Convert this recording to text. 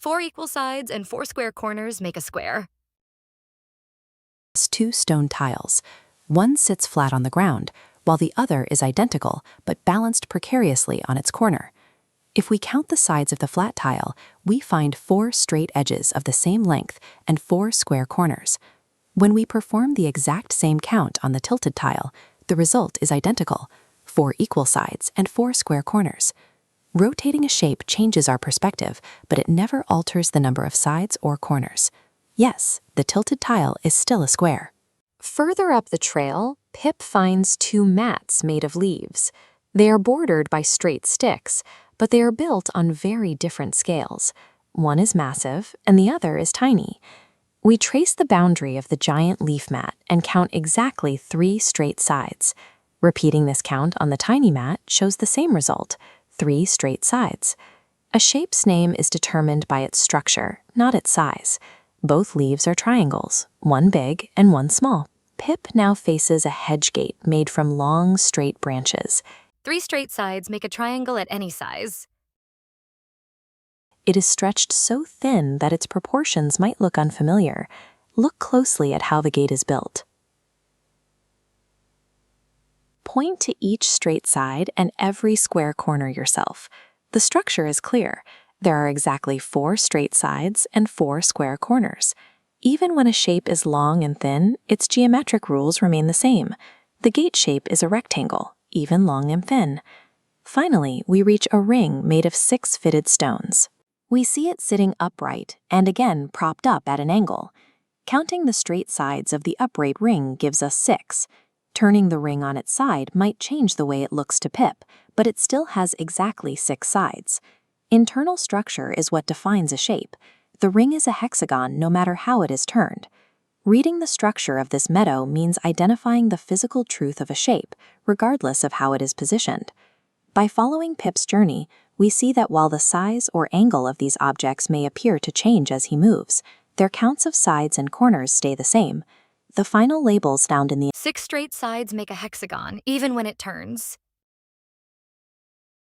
4 equal sides and 4 square corners make a square. Two stone tiles. One sits flat on the ground, while the other is identical but balanced precariously on its corner. If we count the sides of the flat tile, we find 4 straight edges of the same length and 4 square corners. When we perform the exact same count on the tilted tile, the result is identical, 4 equal sides and 4 square corners. Rotating a shape changes our perspective, but it never alters the number of sides or corners. Yes, the tilted tile is still a square. Further up the trail, Pip finds 2 mats made of leaves. They are bordered by straight sticks, but they are built on very different scales. One is massive, and the other is tiny. We trace the boundary of the giant leaf mat and count exactly 3 straight sides. Repeating this count on the tiny mat shows the same result, 3 straight sides. A shape's name is determined by its structure, not its size. Both leaves are triangles, one big and one small. Pip now faces a hedge gate made from long, straight branches. 3 straight sides make a triangle at any size. It is stretched so thin that its proportions might look unfamiliar. Look closely at how the gate is built. Point to each straight side and every square corner yourself. The structure is clear. There are exactly 4 straight sides and 4 square corners. Even when a shape is long and thin, its geometric rules remain the same. The gate shape is a rectangle, even long and thin. Finally, we reach a ring made of 6 fitted stones. We see it sitting upright and again propped up at an angle. Counting the straight sides of the upright ring gives us 6. Turning the ring on its side might change the way it looks to Pip, but it still has exactly 6 sides. Internal structure is what defines a shape. The ring is a hexagon no matter how it is turned. Reading the structure of this meadow means identifying the physical truth of a shape, regardless of how it is positioned. By following Pip's journey, we see that while the size or angle of these objects may appear to change as he moves, their counts of sides and corners stay the same. The final labels found in the 6 straight sides make a hexagon, even when it turns.